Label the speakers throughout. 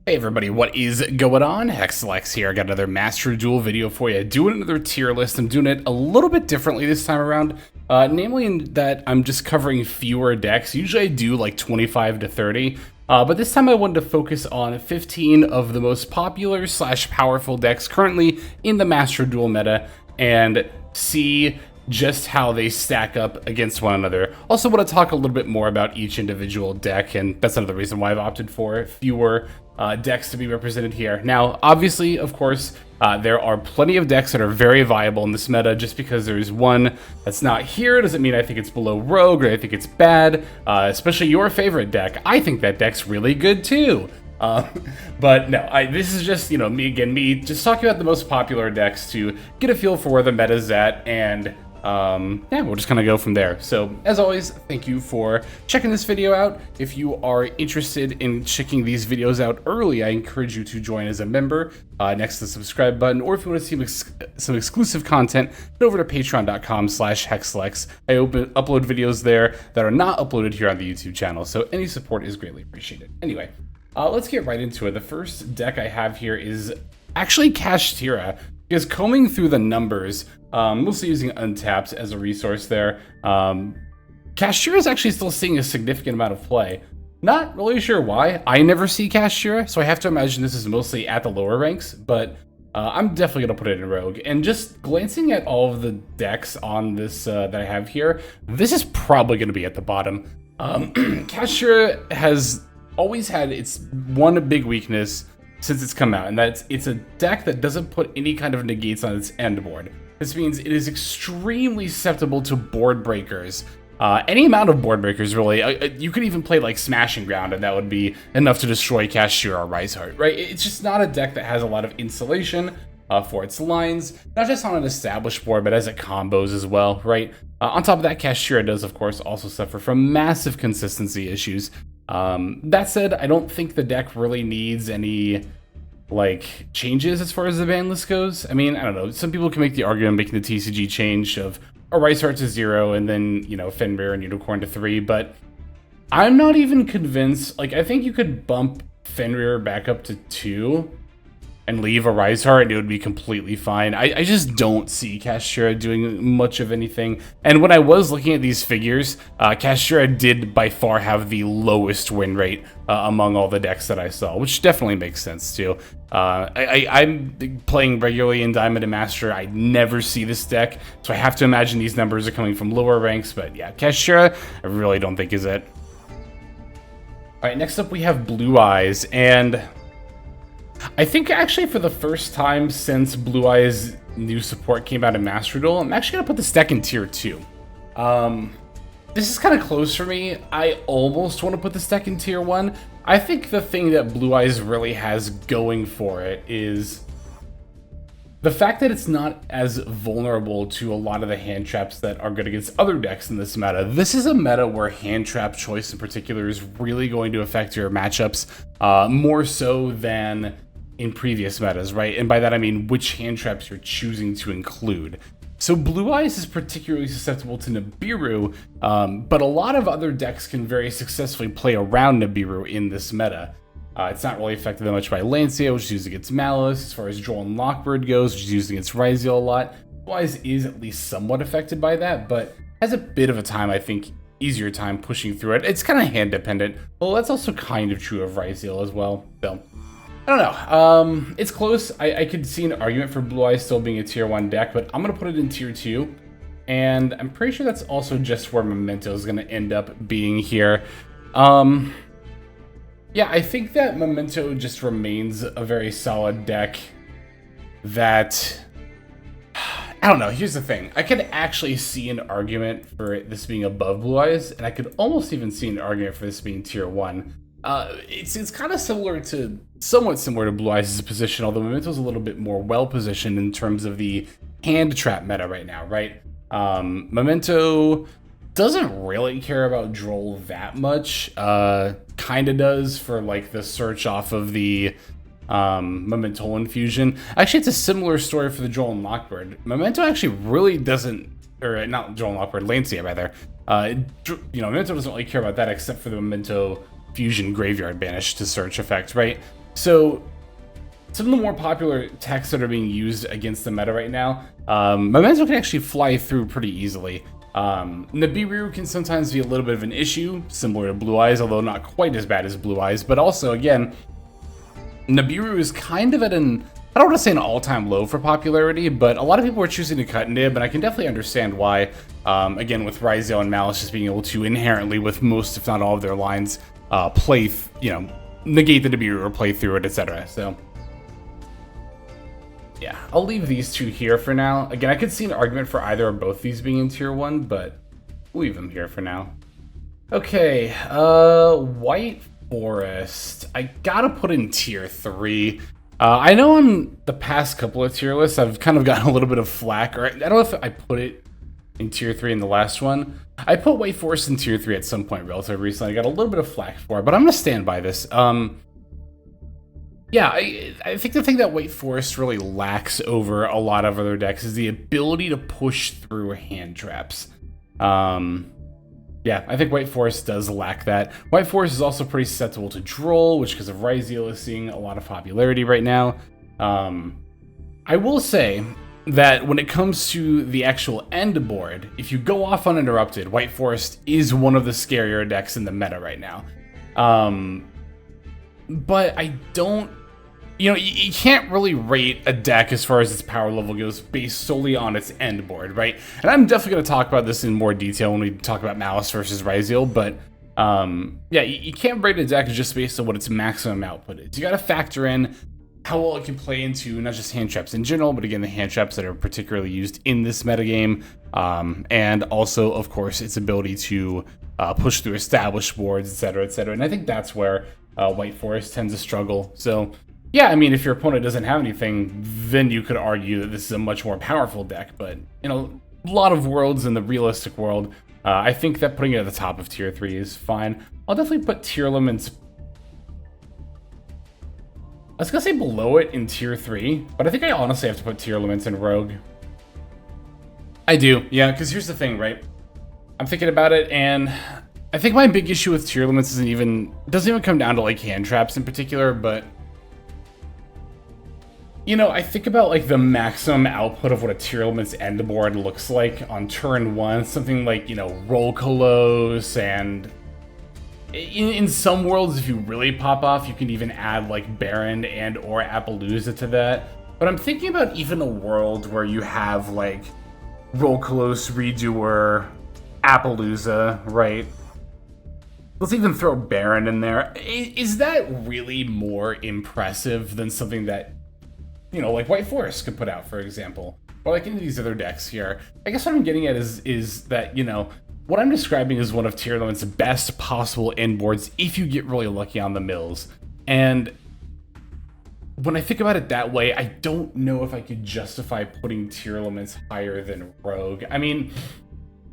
Speaker 1: Hey everybody, what is going on? Hexlex here. I got another Master Duel video for you. Doing another tier list. I'm doing it a little bit differently this time around. Namely in that I'm just covering fewer decks. Usually I do like 25 to 30. But this time I wanted to focus on 15 of the most popular / powerful decks currently in the Master Duel meta and see just how they stack up against one another. Also want to talk a little bit more about each individual deck, and that's another reason why I've opted for fewer decks to be represented here. Now, obviously, of course, there are plenty of decks that are very viable in this meta. Just because there's one that's not here doesn't mean I think it's below Rogue or I think it's bad, especially your favorite deck. I think that deck's really good too. But no, this is just, me just talking about the most popular decks to get a feel for where the meta's at, and yeah, we'll just kind of go from there. So as always, thank you for checking this video out. If you are interested in checking these videos out early, I encourage you to join as a member next to the subscribe button, or if you want to see some exclusive content, head over to patreon.com/hexlex. I upload videos there that are not uploaded here on the YouTube channel, so any support is greatly appreciated. Anyway, let's get right into it. The first deck I have here is actually Kashtira, because combing through the numbers, mostly using Untapped as a resource there, Kashtira is actually still seeing a significant amount of play. Not really sure why. I never see Kashtira, so I have to imagine this is mostly at the lower ranks, but I'm definitely going to put it in Rogue. And just glancing at all of the decks on this that I have here, this is probably going to be at the bottom. Kashtira has always had its one big weakness since it's come out, and that's it's a deck that doesn't put any kind of negates on its end board. This means it is extremely susceptible to board breakers. Any amount of board breakers, really. You could even play like Smashing Ground, and that would be enough to destroy Kashtira or Riseheart, right? It's just not a deck that has a lot of insulation for its lines, not just on an established board, but as it combos as well, right? On top of that, Kashtira does, of course, also suffer from massive consistency issues. That said, I don't think the deck really needs any changes as far as the ban list goes. I mean, I don't know. Some people can make the argument making the TCG change of a Riseheart to 0 and then, Fenrir and Unicorn to 3, but I'm not even convinced. I think you could bump Fenrir back up to 2 and leave a Riseheart and it would be completely fine. I just don't see Kashtira doing much of anything. And when I was looking at these figures, Kashtira did by far have the lowest win rate among all the decks that I saw, which definitely makes sense too. I'm playing regularly in Diamond and Master. I never see this deck, so I have to imagine these numbers are coming from lower ranks. But yeah, Kashtira, I really don't think is it. All right, next up we have Blue Eyes, and I think actually for the first time since Blue Eyes new support came out in Master Duel, I'm actually going to put this deck in tier 2. This is kind of close for me. I almost want to put this deck in tier 1. I think the thing that Blue Eyes really has going for it is the fact that it's not as vulnerable to a lot of the hand traps that are good against other decks in this meta. This is a meta where hand trap choice in particular is really going to affect your matchups more so than in previous metas, right? And by that I mean which hand traps you're choosing to include. So Blue Eyes is particularly susceptible to Nibiru, but a lot of other decks can very successfully play around Nibiru in this meta. It's not really affected that much by Lancia, which is used against Malice. As far as Droll and Lockbird goes, which is used against Ryzeal a lot, Blue Eyes is at least somewhat affected by that, but has a bit of a time, I think, easier time pushing through it. It's kind of hand dependent. Well, that's also kind of true of Ryzeal as well, so I don't know. It's close. I could see an argument for Blue Eyes still being a tier 1 deck, but I'm going to put it in tier 2. And I'm pretty sure that's also just where Memento is going to end up being here. Yeah, I think that Memento just remains a very solid deck that, I don't know, here's the thing. I could actually see an argument for this being above Blue Eyes, and I could almost even see an argument for this being tier 1. It's kind of somewhat similar to Blue Eyes' position, although Memento's a little bit more well-positioned in terms of the hand trap meta right now, right? Memento doesn't really care about Droll that much. Kinda does for the search off of the Memento Infusion. Actually, it's a similar story for the Droll and Lockbird. Memento actually really doesn't, or not Droll and Lockbird, Lancia rather. Memento doesn't really care about that except for the Memento Fusion Graveyard Banish to search effect, right? So some of the more popular techs that are being used against the meta right now, Memento can actually fly through pretty easily. Nibiru can sometimes be a little bit of an issue, similar to Blue Eyes, although not quite as bad as Blue Eyes. But also, again, Nibiru is kind of at an, I don't want to say an all-time low for popularity, but a lot of people are choosing to cut Nib, and I can definitely understand why. Again, with Ryzeal and Malice just being able to inherently, with most, if not all of their lines, negate the Nibiru or play through it, etc. So yeah, I'll leave these two here for now. Again, I could see an argument for either or both these being in tier 1, but we'll leave them here for now. Okay, White Forest. I gotta put in tier 3. I know on the past couple of tier lists, I've kind of gotten a little bit of flack, or I don't know if I put it in tier 3 in the last one. I put White Forest in tier 3 at some point relatively recently. I got a little bit of flack for it, but I'm gonna stand by this. Yeah, I think the thing that White Forest really lacks over a lot of other decks is the ability to push through hand traps. Yeah, I think White Forest does lack that. White Forest is also pretty susceptible to Droll, which because of Ryzeal is seeing a lot of popularity right now. I will say that when it comes to the actual end board, if you go off uninterrupted, White Forest is one of the scarier decks in the meta right now. But I don't, you can't really rate a deck as far as its power level goes based solely on its end board, right? And I'm definitely going to talk about this in more detail when we talk about Malice versus Ryzeal, but yeah, you can't rate a deck just based on what its maximum output is. You got to factor in how well it can play into not just hand traps in general, but again, the hand traps that are particularly used in this metagame, and also, of course, its ability to push through established boards, etc., etc. And I think that's where White Forest tends to struggle. So yeah, I mean, if your opponent doesn't have anything, then you could argue that this is a much more powerful deck. But in a lot of worlds, in the realistic world, I think that putting it at the top of tier 3 is fine. I'll definitely put Tearlaments, I was gonna say below it in tier 3, but I think I honestly have to put Tearlaments in Rogue. I do, yeah, because here's the thing, right? I'm thinking about it, and I think my big issue with Tearlaments doesn't even come down to like hand traps in particular, but I think about like the maximum output of what a Tearlaments end board looks like on turn 1, something like, Roll Colos, and in some worlds, if you really pop off, you can even add like Baron and or Appaloosa to that. But I'm thinking about even a world where you have like Roll Colos, Redoer, Appaloosa, right? Let's even throw Baron in there. Is that really more impressive than something that, like White Forest could put out, for example? Or like any of these other decks here? I guess what I'm getting at is that, what I'm describing is one of Tearlament's best possible end boards if you get really lucky on the mills. And when I think about it that way, I don't know if I could justify putting Tearlaments higher than Rogue. I mean,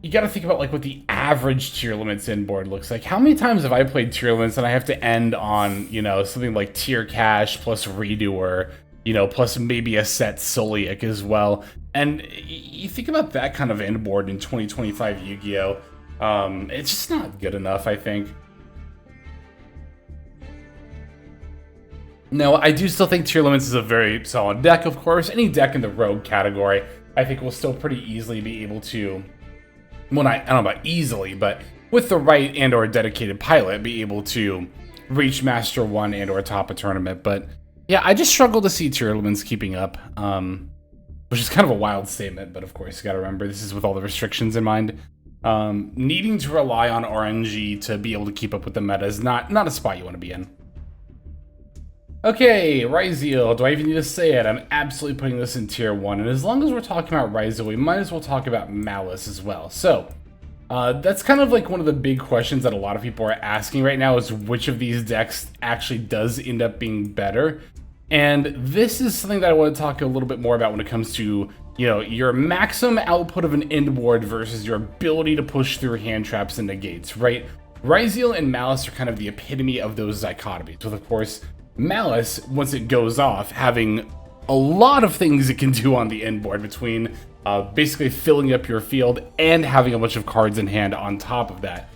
Speaker 1: you got to think about like what the average Tearlaments end board looks like. How many times have I played Tearlaments and I have to end on, something like Tear Cash plus Redoer, plus maybe a set Soliac as well. And you think about that kind of end board in 2025 Yu-Gi-Oh! It's just not good enough, I think. No, I do still think Tearlaments is a very solid deck, of course. Any deck in the Rogue category, I think will still pretty easily be able to, well, I don't know about easily, but with the right and or dedicated pilot, be able to reach Master 1 and or top a tournament. But yeah, I just struggle to see Tearlaments keeping up, which is kind of a wild statement, but of course, you gotta remember, this is with all the restrictions in mind. Needing to rely on RNG to be able to keep up with the meta is not a spot you want to be in. Okay, Ryzeal, do I even need to say it? I'm absolutely putting this in tier 1, and as long as we're talking about Ryzeal, we might as well talk about Malice as well. So, that's kind of like one of the big questions that a lot of people are asking right now, is which of these decks actually does end up being better. And this is something that I want to talk a little bit more about when it comes to, your maximum output of an end board versus your ability to push through hand traps and negates, right? Ryzeal and Malice are kind of the epitome of those dichotomies, with, of course, Malice, once it goes off, having a lot of things it can do on the end board between basically filling up your field and having a bunch of cards in hand on top of that.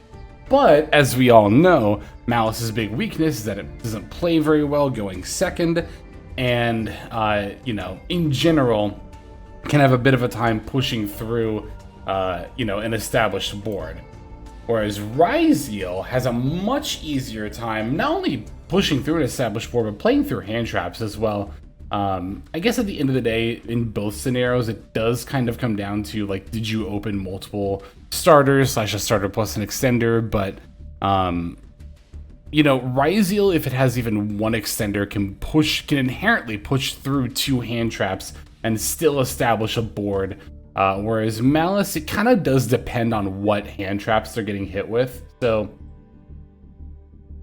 Speaker 1: But as we all know, Malice's big weakness is that it doesn't play very well going second, and you know, in general, can have a bit of a time pushing through you know, an established board. Whereas Ryziel has a much easier time not only pushing through an established board, but playing through hand traps as well. I guess at the end of the day, in both scenarios, it does kind of come down to, like, did you open multiple starters / a starter plus an extender? But, you know, Ryziel, if it has even one extender, can inherently push through 2 hand traps and still establish a board. Whereas Malice, it kind of does depend on what hand traps they're getting hit with. So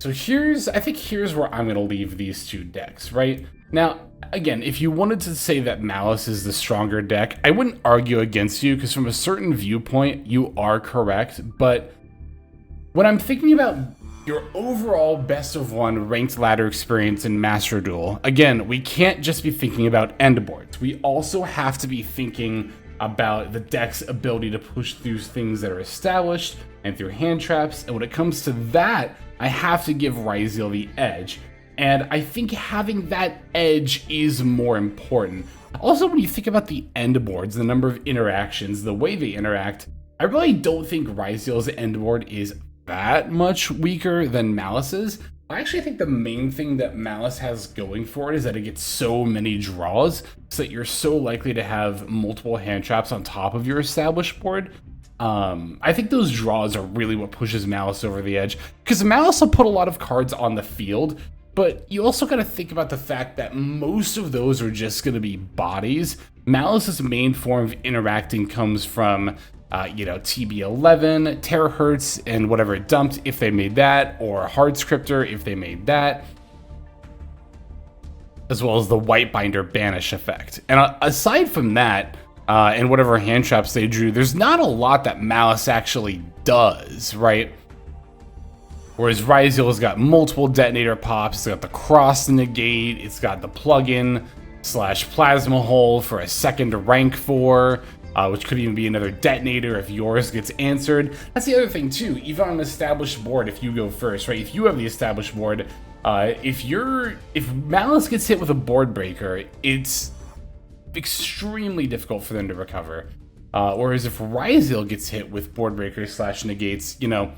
Speaker 1: I think here's where I'm going to leave these 2 decks, right? Now, again, if you wanted to say that Malice is the stronger deck, I wouldn't argue against you, because from a certain viewpoint, you are correct. But when I'm thinking about your overall best of 1 ranked ladder experience in Master Duel, again, we can't just be thinking about end boards. We also have to be thinking about the deck's ability to push through things that are established and through hand traps. And when it comes to that, I have to give Ryziel the edge. And I think having that edge is more important. Also, when you think about the end boards, the number of interactions, the way they interact, I really don't think Ryziel's end board is that much weaker than Malice's. I actually think the main thing that Malice has going for it is that it gets so many draws, so that you're so likely to have multiple hand traps on top of your established board. I think those draws are really what pushes Malice over the edge, because Malice will put a lot of cards on the field, but you also got to think about the fact that most of those are just going to be bodies. Malice's main form of interacting comes from you know, TB11, Terahertz, and whatever it dumped if they made that, or Hardscriptor if they made that, as well as the Whitebinder Banish effect. And aside from that, and whatever hand traps they drew, there's not a lot that Malice actually does, right? Whereas Ryziel has got multiple detonator pops, it's got the cross negate, it's got the plugin / plasma hole for a second rank 4, which could even be another detonator if yours gets answered. That's the other thing too, even on an established board, if you go first, right? If you have the established board, if Malice gets hit with a board breaker, it's extremely difficult for them to recover. Whereas if Ryziel gets hit with board breakers / negates, you know,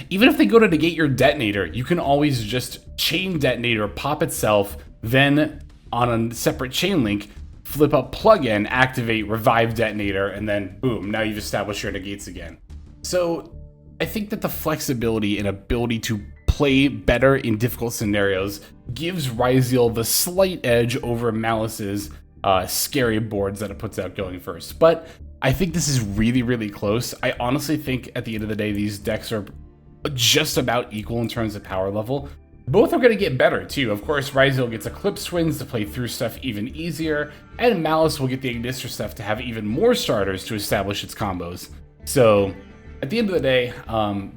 Speaker 1: even if they go to negate your detonator, you can always just chain detonator, pop itself, then on a separate chain link, flip up plugin, activate revive detonator, and then boom, now you've established your negates again. So I think that the flexibility and ability to play better in difficult scenarios gives Ryziel the slight edge over Malice's scary boards that it puts out going first. But I think this is really, really close. I honestly think at the end of the day, these decks are just about equal in terms of power level. Both are going to get better too. Of course, Ryziel gets Eclipse Twins to play through stuff even easier, and Malice will get the Ignister stuff to have even more starters to establish its combos. So at the end of the day,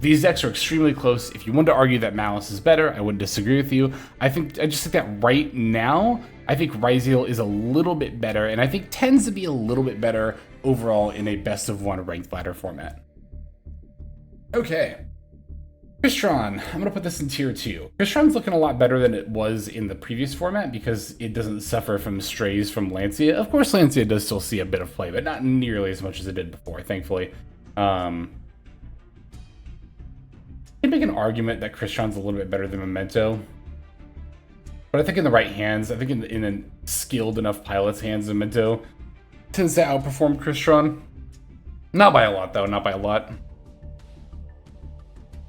Speaker 1: these decks are extremely close. If you want to argue that Malice is better, I wouldn't disagree with you. I just think that right now, I think Ryziel is a little bit better, and I think tends to be a little bit better overall in a best of 1 ranked ladder format. Okay. Crystron, I'm going to put this in tier 2. Crystron's looking a lot better than it was in the previous format because it doesn't suffer from strays from Lancia. Of course, Lancia does still see a bit of play, but not nearly as much as it did before, thankfully. You can make an argument that Crystron's a little bit better than Memento. But I think in the right hands, I think in a skilled enough pilot's hands, Memento tends to outperform Crystron. Not by a lot, though, not by a lot.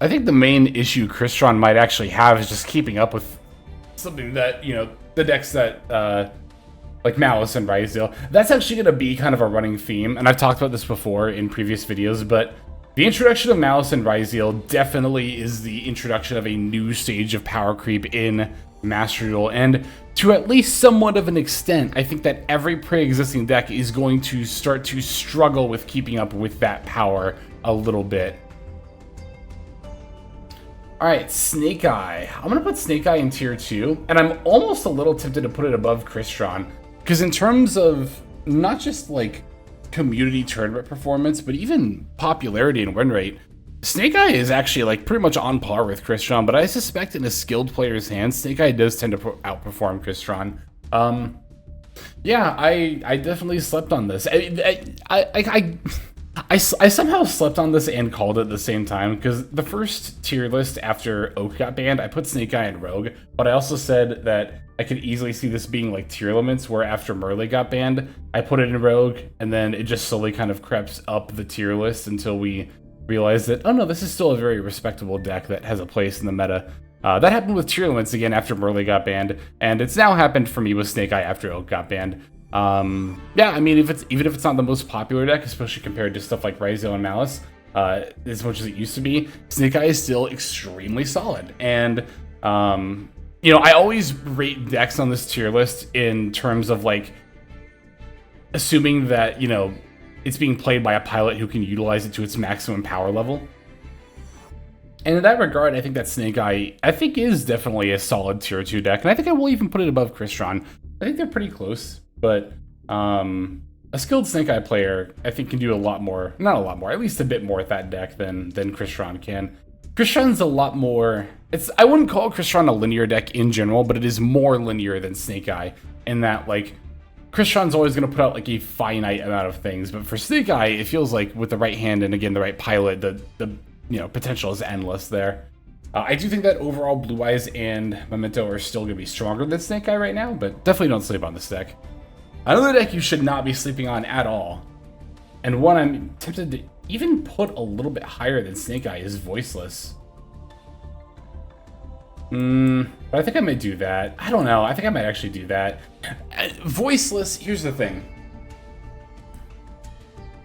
Speaker 1: I think the main issue Crystron might actually have is just keeping up with something that, you know, the decks that, like Malice and Ryziel. That's actually going to be kind of a running theme, and I've talked about this before in previous videos, but the introduction of Malice and Ryziel definitely is the introduction of a new stage of power creep in Master Duel, and to at least somewhat of an extent, I think that every pre-existing deck is going to start to struggle with keeping up with that power a little bit. Alright, Snake Eye. I'm going to put Snake Eye in tier 2, and I'm almost a little tempted to put it above Crystron, because in terms of not just like community tournament performance, but even popularity and win rate, Snake Eye is actually like pretty much on par with Crystron, but I suspect in a skilled player's hands, Snake Eye does tend to outperform Crystron. Yeah, I definitely slept on this. I somehow slept on this and called it at the same time, because the first tier list after Oak got banned, I put Snake Eye and Rogue, but I also said that I could easily see this being like tier limits, where after Merle got banned, I put it in Rogue, and then it just slowly kind of creeps up the tier list until we realized that, oh no, this is still a very respectable deck that has a place in the meta. That happened with tier limits again after Merle got banned, and it's now happened for me with Snake Eye after Oak got banned. Yeah, I mean, even if it's not the most popular deck, especially compared to stuff like Ryzo and Malice, as much as it used to be, Snake Eye is still extremely solid. And, you know, I always rate decks on this tier list in terms of, like, assuming that, you know, it's being played by a pilot who can utilize it to its maximum power level. And in that regard, I think that Snake Eye, I think, is definitely a solid tier 2 deck. And I think I will even put it above Crystron. I think they're pretty close. But a skilled Snake Eye player, I think, can do a lot more, not a lot more, at least a bit more with that deck than Crystron can. Crystron's a lot more, I wouldn't call Crystron a linear deck in general, but it is more linear than Snake Eye in that, like, Crystron's always going to put out, like, a finite amount of things. But for Snake Eye, it feels like with the right hand and, again, the right pilot, the you know, potential is endless there. I do think that overall Blue Eyes and Memento are still going to be stronger than Snake Eye right now, but definitely don't sleep on this deck. Another deck you should not be sleeping on at all, and one I'm tempted to even put a little bit higher than Snake Eye, is Voiceless. But I think I might do that. I don't know. I think I might actually do that. Voiceless, here's the thing.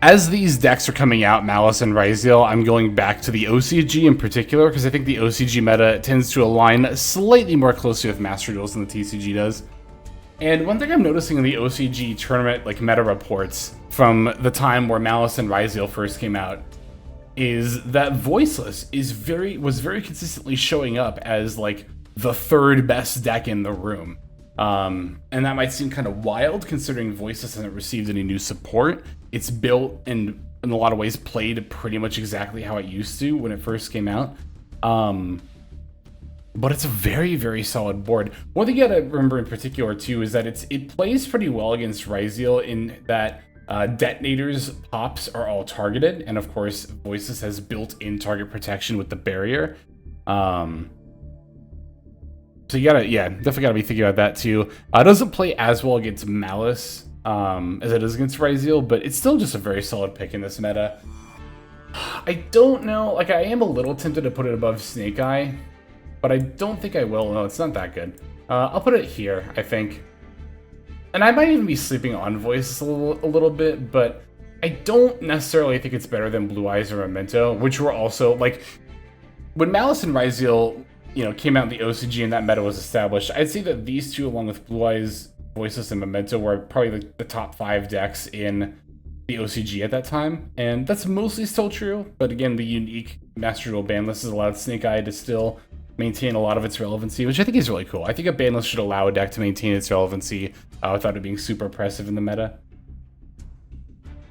Speaker 1: As these decks are coming out, Malice and Ryzeal, I'm going back to the OCG in particular, because I think the OCG meta tends to align slightly more closely with Master Duels than the TCG does. And one thing I'm noticing in the OCG tournament, like, meta reports from the time where Malice and Ryzeal first came out, is that Voiceless was very consistently showing up as, like, the third best deck in the room. And that might seem kind of wild, considering Voiceless hasn't received any new support. It's built and, in a lot of ways, played pretty much exactly how it used to when it first came out. But it's a very, very solid board. One thing you gotta remember in particular, too, is that it plays pretty well against Ryzeal in that Detonator's pops are all targeted, and of course, Voiceless has built-in target protection with the barrier. So you gotta, yeah, definitely gotta be thinking about that, too. It doesn't play as well against Malice as it is against Ryzeal, but it's still just a very solid pick in this meta. I don't know, like, I am a little tempted to put it above Snake Eye, but I don't think I will. No, it's not that good. I'll put it here, I think. And I might even be sleeping on Voice a little bit, but I don't necessarily think it's better than Blue Eyes or Memento, which were also, like, when Malice and Ryzeal, you know, came out in the OCG and that meta was established, I'd say that these two, along with Blue Eyes, Voiceless, and Memento, were probably the top 5 decks in the OCG at that time. And that's mostly still true, but again, the unique Master Duel ban list has allowed Snake Eye to still maintain a lot of its relevancy, which I think is really cool. I think a ban list should allow a deck to maintain its relevancy without it being super oppressive in the meta.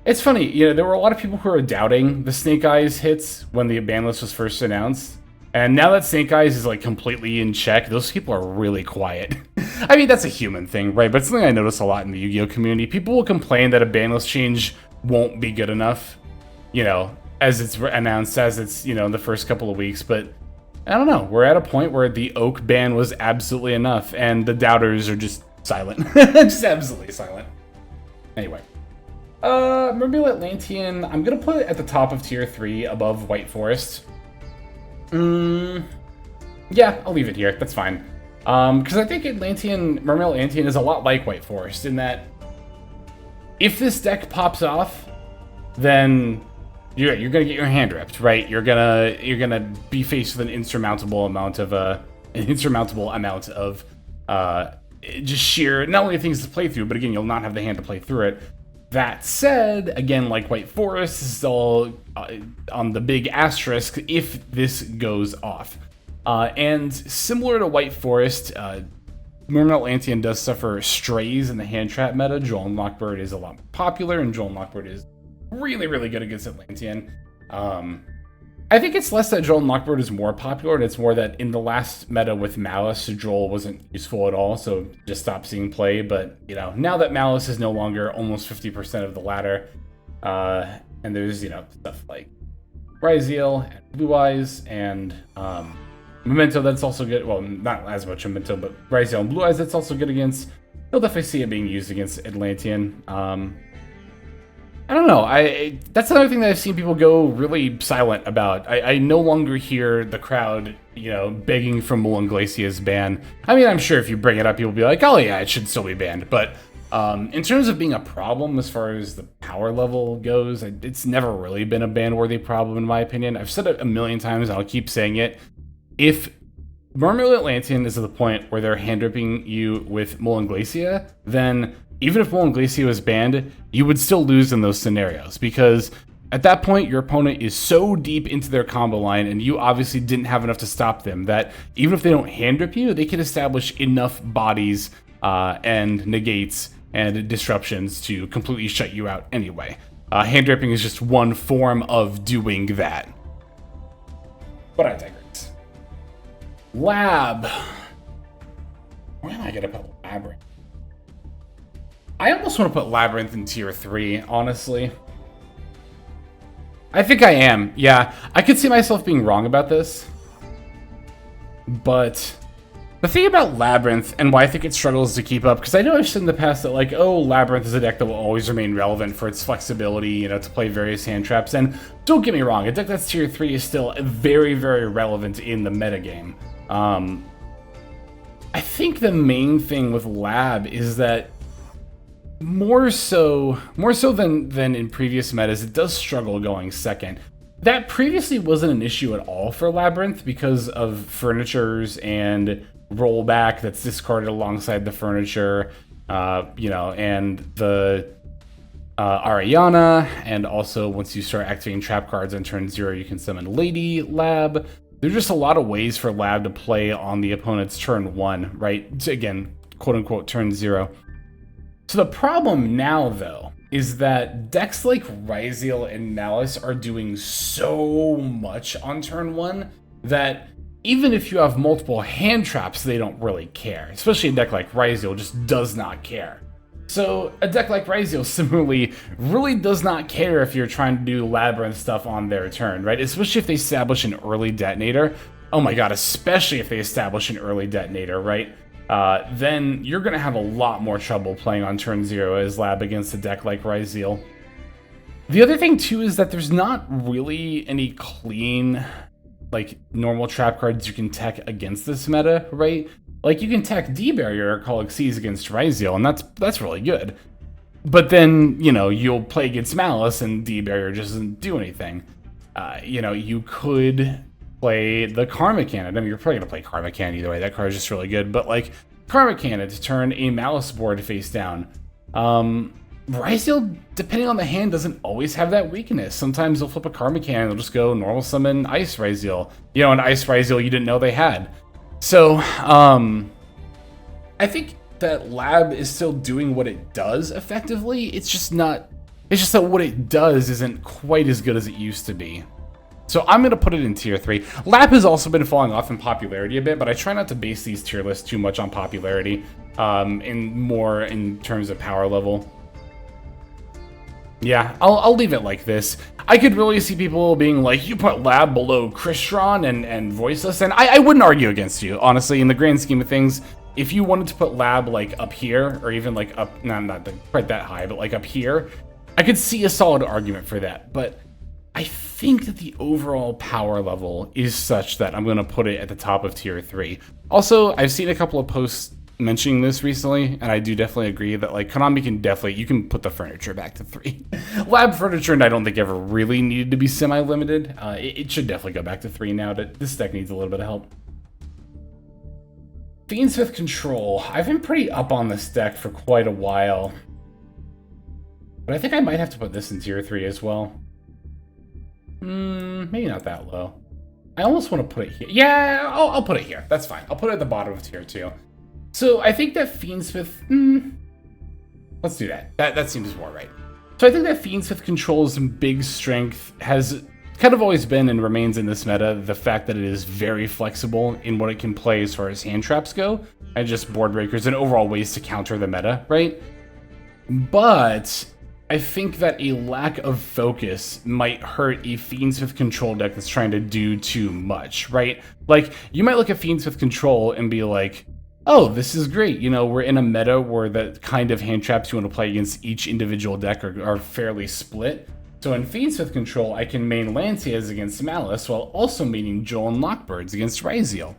Speaker 1: It's funny, you know, there were a lot of people who were doubting the Snake Eyes hits when the ban list was first announced. And now that Snake Eyes is, like, completely in check, those people are really quiet. I mean, that's a human thing, right? But it's something I notice a lot in the Yu-Gi-Oh community. People will complain that a ban list change won't be good enough, you know, as it's announced, as it's, you know, in the first couple of weeks. But I don't know. We're at a point where the Oak ban was absolutely enough, and the doubters are just silent. Just absolutely silent. Anyway. Mermaid Atlantean, I'm going to put it at the top of tier 3 above White Forest. Yeah, I'll leave it here. That's fine. Because I think Mermaid Atlantean is a lot like White Forest in that if this deck pops off, then you're gonna get your hand ripped, right? You're gonna be faced with an insurmountable amount of just sheer, not only things to play through, but again, you'll not have the hand to play through it. That said, again, like White Forest, this is all on the big asterisk if this goes off. And similar to White Forest, Mermaid Atlantean does suffer strays in the hand trap meta. Joel and Lockbird is a lot more popular, and Joel and Lockbird is really, really good against Atlantean. I think it's less that Droll and Lockbird is more popular, and it's more that in the last meta with Malice, Droll wasn't useful at all, so just stopped seeing play. But, you know, now that Malice is no longer almost 50% of the ladder, and there's, you know, stuff like Ryzeal and Blue Eyes and Memento that's also good. Well, not as much Memento, but Ryzeal and Blue Eyes that's also good against. You'll definitely see it being used against Atlantean. I don't know. That's another thing that I've seen people go really silent about. I no longer hear the crowd, you know, begging for Mulan Glacia's ban. I mean, I'm sure if you bring it up, people will be like, oh yeah, it should still be banned. But in terms of being a problem as far as the power level goes, it's never really been a ban-worthy problem in my opinion. I've said it a million times, and I'll keep saying it. If Mermaid Atlantean is at the point where they're hand-ripping you with Mulan Glacia, then even if Mulan Glacia was banned, you would still lose in those scenarios, because at that point, your opponent is so deep into their combo line, and you obviously didn't have enough to stop them, that even if they don't hand-rip you, they can establish enough bodies and negates and disruptions to completely shut you out anyway. Hand-ripping is just one form of doing that. But I digress. Lab. Where am I going to put Labyrinth? I almost want to put Labyrinth in tier 3, honestly. I think I am, yeah. I could see myself being wrong about this. But the thing about Labyrinth, and why I think it struggles to keep up, because I know I've said in the past that, like, oh, Labyrinth is a deck that will always remain relevant for its flexibility, you know, to play various hand traps. And don't get me wrong, a deck that's tier 3 is still very, very relevant in the metagame. I think the main thing with Lab is that more so than in previous metas, it does struggle going second. That previously wasn't an issue at all for Labyrinth because of furnitures and rollback that's discarded alongside the furniture, you know, and the Ariana, and also once you start activating trap cards on turn 0, you can summon Lady Lab. There's just a lot of ways for Lab to play on the opponent's turn 1, right? Again, quote-unquote turn 0. So the problem now, though, is that decks like Ryzeal and Malice are doing so much on turn 1 that even if you have multiple hand traps, they don't really care. Especially a deck like Ryzeal just does not care. So a deck like Ryzeal similarly really does not care if you're trying to do Labyrinth stuff on their turn, right? Especially if they establish an early detonator. Oh my god, especially if they establish an early detonator, right? Then you're going to have a lot more trouble playing on turn 0 as Lab against a deck like Ryzeal. The other thing, too, is that there's not really any clean, like, normal trap cards you can tech against this meta, right? Like, you can tech D-Barrier or Colic Seas against Ryzeal, and that's really good. But then, you know, you'll play against Malice, and D-Barrier just doesn't do anything. You know, you could play the Karma Cannon. I mean, you're probably going to play Karma Cannon either way. That card is just really good. But, like, Karma Cannon to turn a Malice board face down. Ryzeal, depending on the hand, doesn't always have that weakness. Sometimes they'll flip a Karma Cannon. They'll just go normal summon Ice Ryzeal. You know, an Ice Ryzeal you didn't know they had. So, I think that Lab is still doing what it does effectively. It's just not... It's just that what it does isn't quite as good as it used to be. So I'm going to put it in tier 3. Lab has also been falling off in popularity a bit, but I try not to base these tier lists too much on popularity, more in terms of power level. Yeah, I'll leave it like this. I could really see people being like, you put Lab below Crystron and Voiceless, and I wouldn't argue against you, honestly, in the grand scheme of things. If you wanted to put Lab, like, up here, or even, like, up, not quite that high, but, like, up here, I could see a solid argument for that, but I think that the overall power level is such that I'm going to put it at the top of tier 3. Also, I've seen a couple of posts mentioning this recently, and I do definitely agree that, like, Konami can definitely, you can put the furniture back to 3. Lab furniture, and I don't think ever really needed to be semi-limited. It should definitely go back to 3 now. This deck needs a little bit of help. Fiends with Control. I've been pretty up on this deck for quite a while, but I think I might have to put this in tier 3 as well. Maybe not that low. I almost want to put it here. Yeah, I'll put it here. That's fine. I'll put it at the bottom of tier 2. So I think that Fiendsmith... let's do that. That seems more right. So I think that Fiendsmith Control's big strength has kind of always been and remains in this meta the fact that it is very flexible in what it can play as far as hand traps go, and just board breakers and overall ways to counter the meta, right? But I think that a lack of focus might hurt a Fiends with Control deck that's trying to do too much, right? Like, you might look at Fiends with Control and be like, oh, this is great. You know, we're in a meta where the kind of hand traps you want to play against each individual deck are fairly split. So in Fiends with Control, I can main Lancias against Malice while also maining Joel and Lockbirds against Ryziel.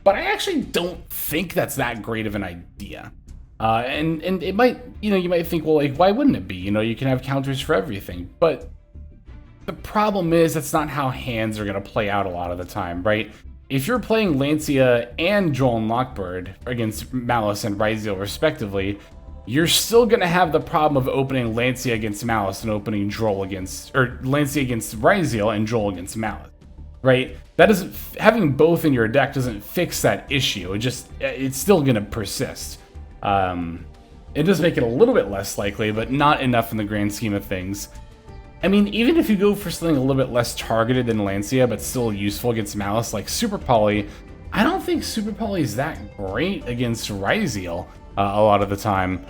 Speaker 1: But I actually don't think that's that great of an idea. And it might, you know, you might think, well, like, why wouldn't it be? You know, you can have counters for everything. But the problem is that's not how hands are going to play out a lot of the time, right? If you're playing Lancia and Joel and Lockbird against Malice and Ryziel respectively, you're still going to have the problem of opening Lancia against Malice and opening Joel against, or Lancia against Ryziel and Joel against Malice, right? That doesn't, having both in your deck doesn't fix that issue. It's still going to persist. It does make it a little bit less likely, but not enough in the grand scheme of things. I mean, even if you go for something a little bit less targeted than Lancia, but still useful against Malice, like Super Poly, I don't think Super Poly is that great against Ryziel a lot of the time.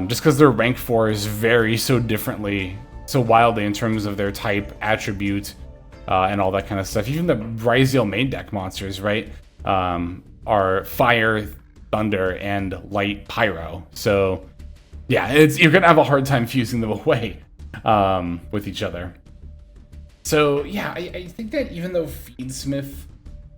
Speaker 1: Just because their rank 4s vary so differently, so wildly in terms of their type, attribute, and all that kind of stuff. Even the Ryziel main deck monsters, right, are Fire, Thunder, and Light Pyro. So, yeah, you're going to have a hard time fusing them away with each other. So, yeah, I think that even though Feedsmith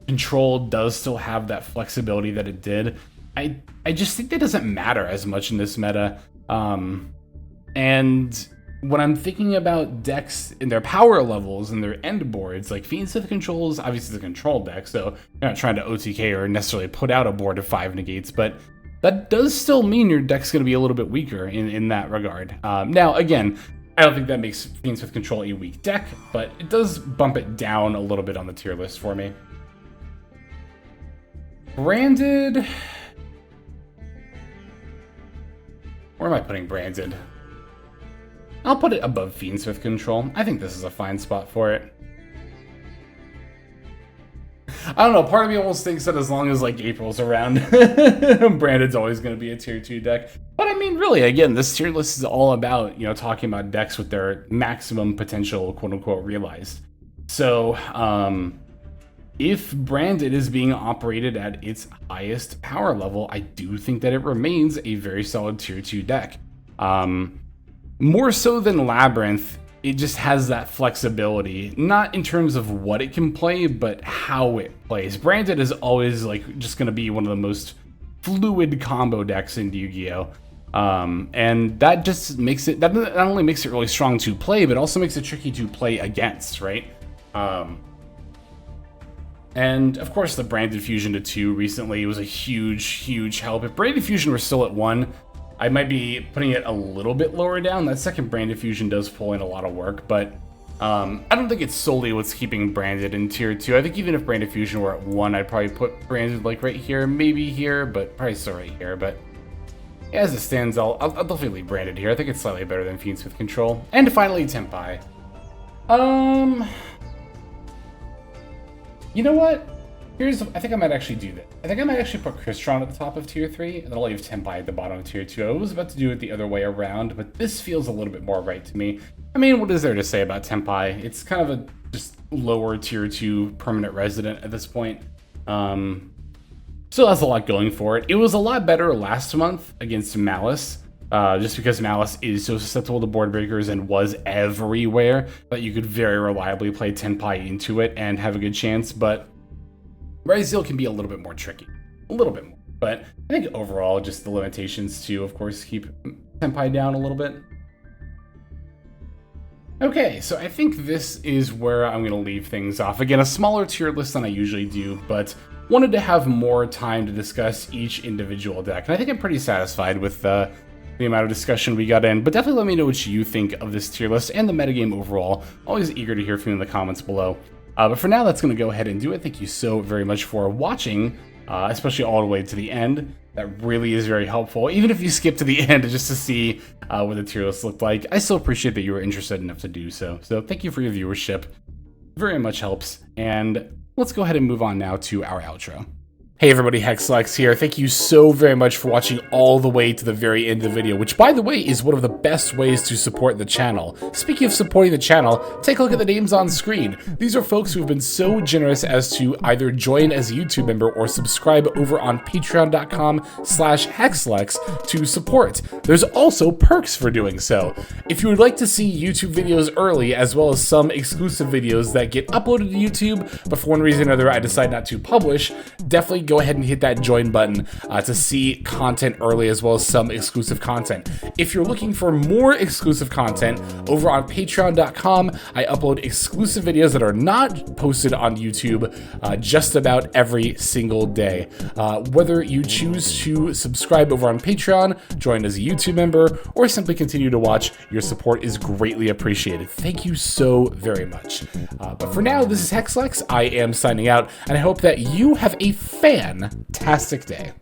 Speaker 1: Control does still have that flexibility that it did, I just think that doesn't matter as much in this meta. And when I'm thinking about decks in their power levels and their end boards, like Feedsmith Control is obviously the control deck, so you're not trying to OTK or necessarily put out a board of 5 negates, but that does still mean your deck's going to be a little bit weaker in that regard. Now, again, I don't think that makes Fiends with Control a weak deck, but it does bump it down a little bit on the tier list for me. Branded... Where am I putting Branded? I'll put it above Fiends with Control. I think this is a fine spot for it. I don't know, part of me almost thinks that as long as, like, April's around, Branded's always going to be a tier 2 deck. But I mean, really, again, this tier list is all about, you know, talking about decks with their maximum potential, quote-unquote, realized. So, if Branded is being operated at its highest power level, I do think that it remains a very solid tier 2 deck. More so than Labyrinth, it just has that flexibility, not in terms of what it can play, but how it plays. Branded is always like just going to be one of the most fluid combo decks in Yu-Gi-Oh! And that just makes it, that not only makes it really strong to play, but also makes it tricky to play against, right? And of course the Branded Fusion to 2 recently was a huge help. If Branded Fusion were still at 1, I might be putting it a little bit lower down. That second Branded Fusion does pull in a lot of work, but I don't think it's solely what's keeping Branded in tier 2. I think even if Branded Fusion were at 1, I'd probably put Branded like right here, maybe here, but probably still right here. But as it stands, I'll definitely leave Branded here. I think it's slightly better than Fiends with Control. And finally, Tenpai. You know what? I think I might actually do that. I think I might actually put Crystron at the top of tier 3, and then I'll leave Tenpai at the bottom of tier 2. I was about to do it the other way around, but this feels a little bit more right to me. I mean, what is there to say about Tenpai? It's kind of a just lower tier 2 permanent resident at this point. Still has a lot going for it. It was a lot better last month against Malice, just because Malice is so susceptible to board breakers and was everywhere that you could very reliably play Tenpai into it and have a good chance, but Ryziel can be a little bit more tricky. A little bit more. But I think overall, just the limitations to, of course, keep Tenpai down a little bit. Okay, so I think this is where I'm going to leave things off. Again, a smaller tier list than I usually do, but wanted to have more time to discuss each individual deck. And I think I'm pretty satisfied with the amount of discussion we got in, but definitely let me know what you think of this tier list and the metagame overall. Always eager to hear from you in the comments below. But for now, that's going to go ahead and do it. Thank you so very much for watching, especially all the way to the end. That really is very helpful. Even if you skip to the end just to see what the tier list looked like, I still appreciate that you were interested enough to do so. So thank you for your viewership. very much helps. And let's go ahead and move on now to our outro. Hey everybody, Hexlex here. Thank you so very much for watching all the way to the very end of the video, which by the way is one of the best ways to support the channel. Speaking of supporting the channel, take a look at the names on screen. These are folks who have been so generous as to either join as a YouTube member or subscribe over on patreon.com/Hexlex to support. There's also perks for doing so. If you would like to see YouTube videos early, as well as some exclusive videos that get uploaded to YouTube, but for one reason or another I decide not to publish, definitely go ahead and hit that join button to see content early, as well as some exclusive content. If you're looking for more exclusive content, over on patreon.com, I upload exclusive videos that are not posted on YouTube just about every single day. Whether you choose to subscribe over on Patreon, join as a YouTube member, or simply continue to watch, your support is greatly appreciated. Thank you so very much. But for now, this is Hexlex. I am signing out, and I hope that you have a fantastic day.